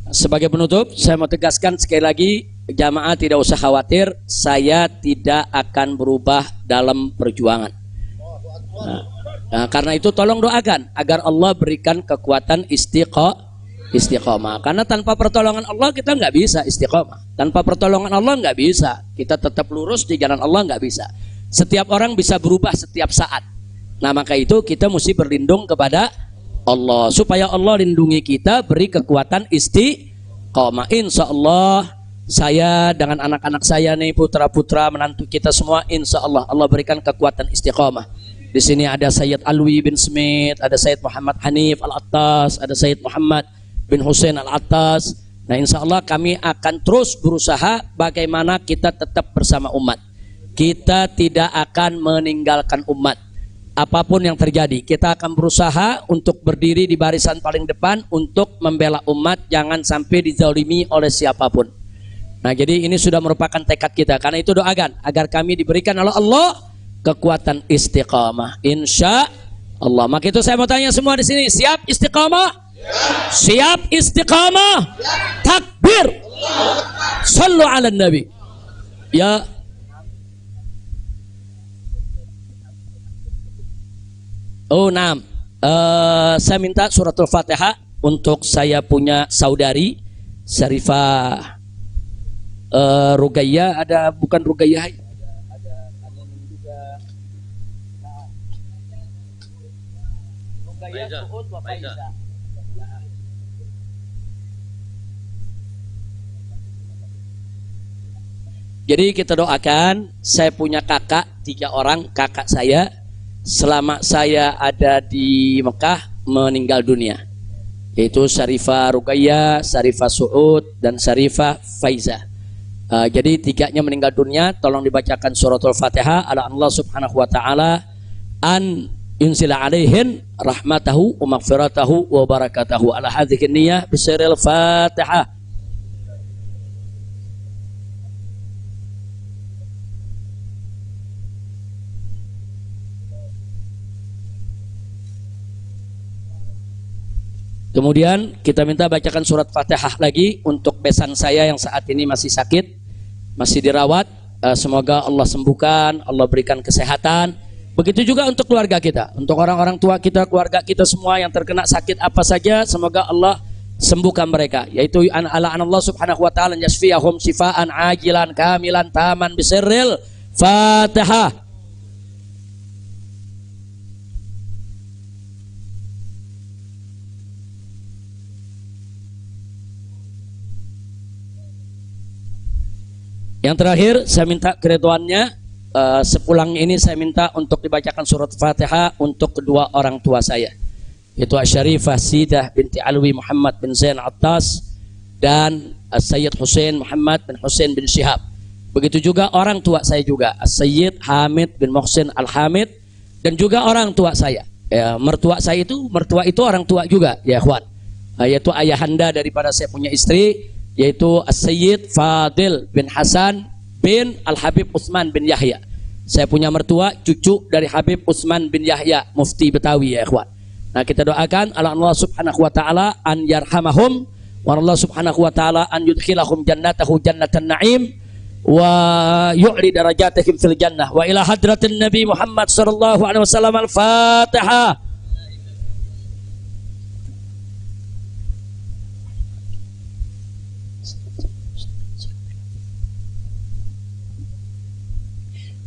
Sebagai penutup, saya mau tegaskan sekali lagi, jamaah tidak usah khawatir, saya tidak akan berubah dalam perjuangan. Nah, karena itu tolong doakan agar Allah berikan kekuatan istiqomah. Karena tanpa pertolongan Allah kita nggak bisa istiqomah. Tanpa pertolongan Allah nggak bisa. Kita tetap lurus di jalan Allah nggak bisa. Setiap orang bisa berubah setiap saat. Nah maka itu kita mesti berlindung kepada Allah supaya Allah lindungi kita, beri kekuatan istiqomah. Insya Allah saya dengan anak-anak saya nih, putra-putra menantu kita semua, insya Allah Allah berikan kekuatan istiqomah. Di sini ada Sayyid Alwi bin Smith, ada Sayyid Muhammad Hanif Al-Attas, ada Sayyid Muhammad bin Hussein Al-Attas. Nah insya Allah kami akan terus berusaha bagaimana kita tetap bersama umat. Kita tidak akan meninggalkan umat. Apapun yang terjadi, kita akan berusaha untuk berdiri di barisan paling depan untuk membela umat, jangan sampai dizalimi oleh siapapun. Nah jadi ini sudah merupakan tekad kita. Karena itu doakan agar kami diberikan oleh Allah kekuatan istiqamah, insya Allah. Maka itu saya mau tanya semua di sini, siap istiqamah? Siap istiqamah? Takbir! Sallu ala Nabi. Ya. Oh, nah, saya minta suratul Fatihah untuk saya punya saudari Syarifah Rugayyah, ada bukan Rugayyah, ada juga Rugayyah Suud wa Faiza. Jadi kita doakan, saya punya kakak 3 orang, kakak saya selama saya ada di Mekah meninggal dunia, yaitu Syarifah Rugayyah, Syarifah Suud, dan Syarifah Faiza. Jadi 3-nya meninggal dunia. Tolong dibacakan suratul Fatihah ala Allah subhanahu wa ta'ala an yunsila alaihin rahmatahu wa maghfiratahu wa barakatahu ala hadhihi niyah bisiril Fatihah. Kemudian kita minta bacakan surat Fatihah lagi untuk besan saya yang saat ini masih sakit, masih dirawat. Semoga Allah sembuhkan, Allah berikan kesehatan. Begitu juga untuk keluarga kita, untuk orang-orang tua kita, keluarga kita semua yang terkena sakit apa saja, semoga Allah sembuhkan mereka. Yaitu ala Allah subhanahu wa ta'ala yasfiyahum shifaan ajilan kamilan taman bisirril Fatihah. Yang terakhir saya minta keridhaannya, sepulang ini saya minta untuk dibacakan surat Fatihah untuk kedua orang tua saya, yaitu Syarifah Sidah binti Alwi Muhammad bin Zain Attas dan Sayyid Hussein Muhammad bin Hussein bin Syihab. Begitu juga orang tua saya juga, Sayyid Hamid bin Muhsin Al-Hamid, dan juga orang tua saya. Mertua saya itu, mertua itu orang tua juga ya ikhwan, yaitu ayahanda daripada saya punya istri, yaitu Sayyid Fadil bin Hasan bin Al-Habib Utsman bin Yahya. Saya punya mertua cucu dari Habib Utsman bin Yahya, mufti Betawi ya ikhwan. Nah kita doakan Allah subhanahu wa ta'ala an yarhamahum wa Allah subhanahu wa ta'ala an yudkhilahum jannatahu jannatan na'im wa yu'li darajatihim fil jannah wa ila hadratin Nabi Muhammad sallallahu alaihi wasallam. Al-Fatihah.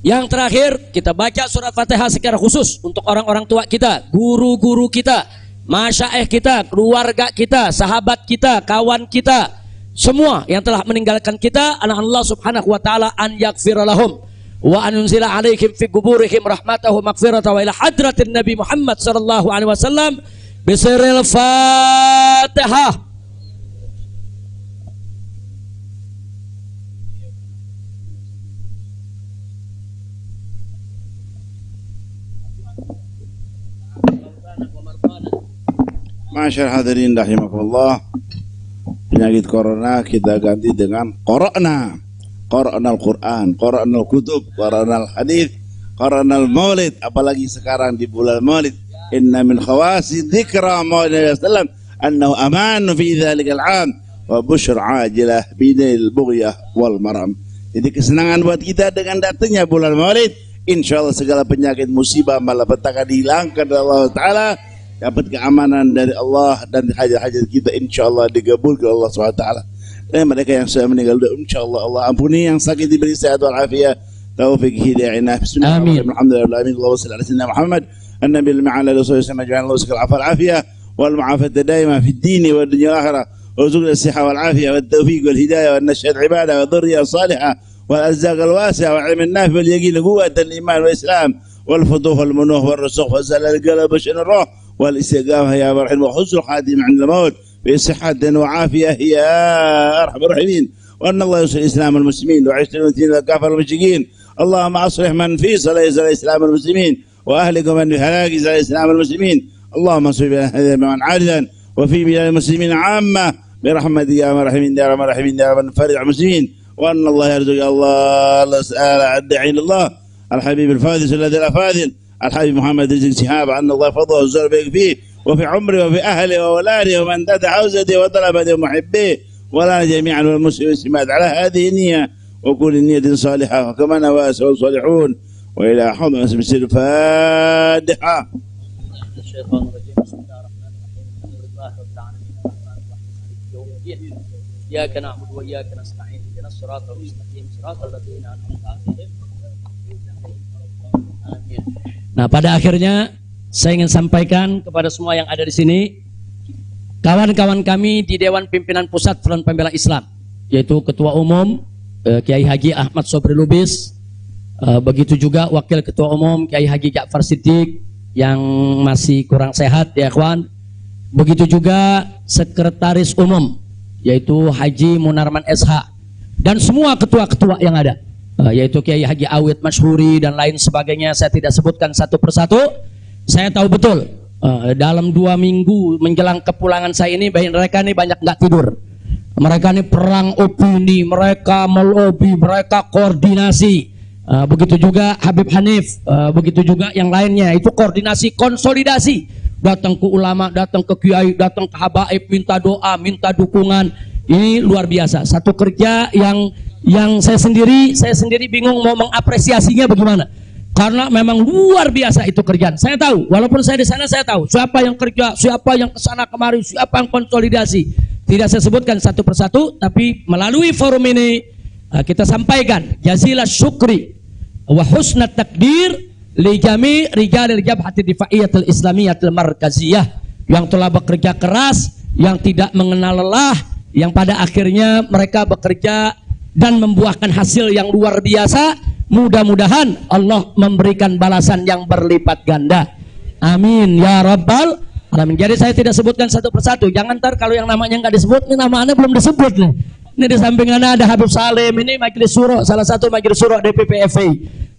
Yang terakhir kita baca surat Fatihah secara khusus untuk orang-orang tua kita, guru-guru kita, masyaikh kita, keluarga kita, sahabat kita, kawan kita, semua yang telah meninggalkan kita. Allah subhanahu wa ta'ala an yaghfira lahum wa an yunzila alaihim fi quburihim rahmatahu maghfiratahu wa ila hadratin Nabi Muhammad sallallahu alaihi wasallam bisirril Fatihah. Masyaallah hadirin rahimakumullah. Penyakit corona kita ganti dengan Qara'na. Qara'nal Quran, Qara'nal Kutub, Qara'nal Hadis, Qara'nal Maulid. Apalagi sekarang di bulan Maulid, inna min khawasi dzikra Muhammad sallallahu annahu aman fi dzalikal 'am wa busyra ajilah bidil bughyah wal maram. Jadi kesenangan buat kita dengan datangnya bulan Maulid. Insyaallah segala penyakit musibah malapetaka dihilangkan oleh Allah Ta'ala. dapat keamanan dari Allah dan hajat-hajat kita insyaallah digabulkan Allah SWT. Dan mereka yang sudah meninggal insyaallah Allah ampuni, yang sakit diberi sehat wal afiat, taufik hidayah. Bismillahirrahmanirrahim. Alhamdulillah amin. Allahumma shalli ala sayyidina Muhammad النبي المعلى لصلى الله عليه وسلم وسك العفو والعافية والمعافاة دائما في الدين والدنيا والآخرة، وارزقنا الصحة والعافية والتوفيق والهداية والنشأة العبادة والذرية الصالحة والأرزاق الواسعة والعلم النافع واليقين قوة الإيمان والإسلام والفتوح والمنوح والرسوخ وزلال القلب وشن الروح والاستقامة يا مرحم، وحسن الخاتم عند الموت في صحة وعافية يا أرحم الراحمين. وأن الله ينصر الإسلام والمسلمين وعيش المسلمين والكافر والمشركين. اللهم أصلح من في صلاة الإسلام والمسلمين وأهلك من في هلاك الإسلام والمسلمين. اللهم انصر بنا هذا من عاجلا وفي بلاد المسلمين عامة برحمتك يا مرحمين يا رب الراحمين يا رب فرج المسلمين. وأن الله يرزق الله سأل الداعي إلى الله الحبيب الفاضل الذي الأفاضل الحبيب محمد رزق شهاب، أن الله فضله وزر بك فيه وفي عمره وفي أهله وأولاده ومن دد حوزته وطلبته ومحبيه، ولا جميعا والمسلمات على هذه النية وكل نية صالحة وكما نوى الصالحون. وإلى حضن اسم السر الفاتحة. الشيطان الرجيم. بسم الله الرحمن الرحيم. الحمد لله رب العالمين الرحمن الرحيم مالك يوم الدين. إياك نعبد وإياك نستعين اهدنا الصراط المستقيم صراط الذين أنعمت عليهم. Amin. Nah, pada akhirnya saya ingin sampaikan kepada semua yang ada di sini, kawan-kawan kami di Dewan Pimpinan Pusat Front Pembela Islam, yaitu Ketua Umum Kiai Haji Ahmad Sobri Lubis, begitu juga Wakil Ketua Umum Kiai Haji Ja'far Siddiq yang masih kurang sehat ya ikhwan. Begitu juga Sekretaris Umum yaitu Haji Munarman SH dan semua ketua-ketua yang ada, yaitu Kiai Haji Awid Masyhuri dan lain sebagainya. Saya tidak sebutkan satu persatu. Saya tahu betul dalam 2 minggu menjelang kepulangan saya ini mereka ini banyak nggak tidur. Mereka ini perang opini, mereka melobi, mereka koordinasi. Begitu juga Habib Hanif, begitu juga yang lainnya, itu koordinasi, konsolidasi, datang ke ulama, datang ke kiai, datang ke habaib, minta doa, minta dukungan. Ini luar biasa, satu kerja yang saya sendiri bingung mau mengapresiasinya bagaimana, karena memang luar biasa itu kerjaan. Saya tahu, walaupun saya di sana saya tahu siapa yang kerja, siapa yang kesana kemari, siapa yang konsolidasi. Tidak saya sebutkan satu persatu, tapi melalui forum ini kita sampaikan jazilah syukri wa husna takdir li jami' rijalil jabhati difaiyatil islamiyatil markaziyah yang telah bekerja keras, yang tidak mengenal lelah, yang pada akhirnya mereka bekerja dan membuahkan hasil yang luar biasa. Mudah-mudahan Allah memberikan balasan yang berlipat ganda. Amin ya rabbal alamin. Jadi saya tidak sebutkan satu persatu. Jangan ntar kalau yang namanya nggak disebut, ini namanya belum disebut nih. Ini di sampingnya ada Habib Salim, ini majelis syuro, salah satu majelis syuro DPP FPI.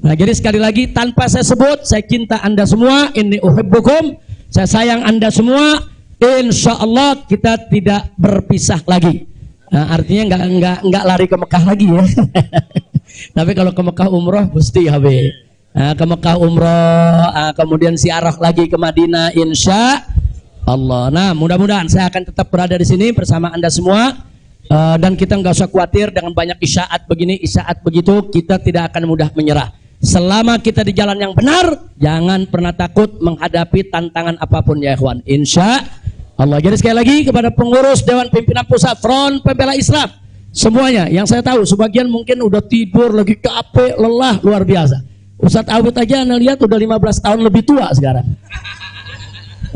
Nah, jadi sekali lagi tanpa saya sebut, saya cinta Anda semua, inni uhibbukum, saya sayang Anda semua. Insya Allah kita tidak berpisah lagi. Nah, artinya nggak lari ke Mekah lagi ya. Tapi kalau ke Mekah umroh mesti Habib. Nah, ke Mekah umroh, kemudian ziarah lagi ke Madinah insya Allah. Nah, mudah-mudahan saya akan tetap berada di sini bersama Anda semua. Dan kita nggak usah khawatir dengan banyak isyaat begini, isyaat begitu, kita tidak akan mudah menyerah. Selama kita di jalan yang benar, jangan pernah takut menghadapi tantangan apapun ya ikhwan. Insya Allah. Jadi sekali lagi kepada pengurus Dewan Pimpinan Pusat Front Pembela Islam, semuanya, yang saya tahu sebagian mungkin udah tidur, lagi capek, lelah, luar biasa. Ustadz Awid aja anda lihat udah 15 tahun lebih tua sekarang.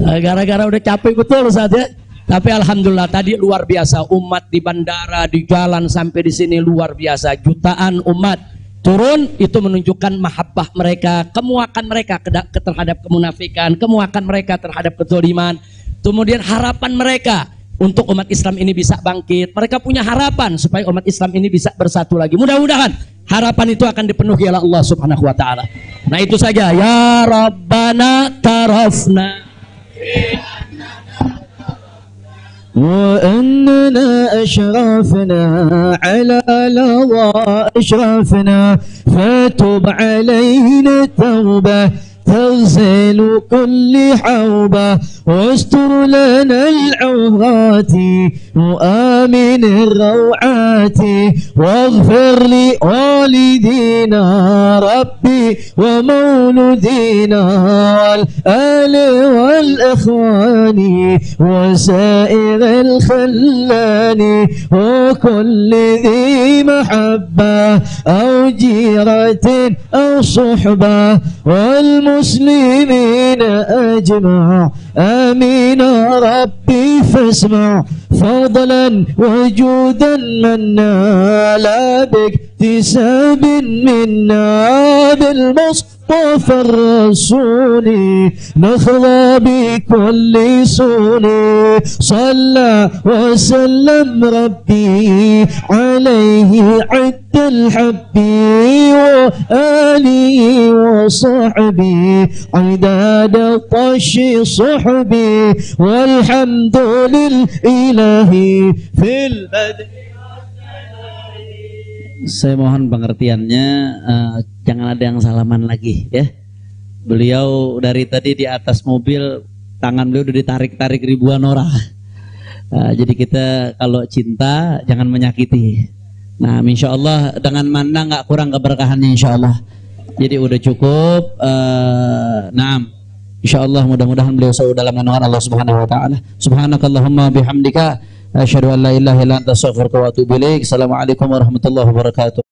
Gara-gara udah capek betul Ustadz ya. Tapi alhamdulillah tadi luar biasa, umat di bandara, di jalan sampai di sini luar biasa. Jutaan umat turun, itu menunjukkan mahabbah mereka, kemuakan mereka terhadap kemunafikan, kemuakan mereka terhadap kezaliman. Kemudian harapan mereka untuk umat Islam ini bisa bangkit. Mereka punya harapan supaya umat Islam ini bisa bersatu lagi. Mudah-mudahan harapan itu akan dipenuhi oleh Allah Subhanahu wa taala. Nah, itu saja. Ya Rabbana tarafna وأننا أشرفنا على لظى أشرفنا فتب علينا توبة تغسل كل حوبة واستر لنا العورات وآمن الروعات واغفر لوالدينا ربي ومولودينا والآل والإخوان وسائر الخلان وكل ذي محبة أو جيرة أو صحبة والمسلمين أجمع آمين ربي فاسمع فضلا وجودا منا لا باكتساب منا بالمصطفى الرسول نخضى بكل سون صلى وسلم ربي عليه عد الحبي وآله وصحبي عداد طش صحبي والحمد لله في البدء. Saya mohon pengertiannya, jangan ada yang salaman lagi ya. Beliau dari tadi di atas mobil, tangan beliau udah ditarik-tarik ribuan orang. Jadi kita kalau cinta jangan menyakiti. Nah, insya Allah dengan mana nggak kurang keberkahannya, insya Allah. Jadi udah cukup. Naam, insya Allah mudah-mudahan beliau selalu dalam naungan Allah Subhanahu Wa Taala. Subhanakallahumma bihamdika asyhadu an la ilaha illa anta astaghfiruka wa atubu ilaik. Assalamualaikum warahmatullahi wabarakatuh.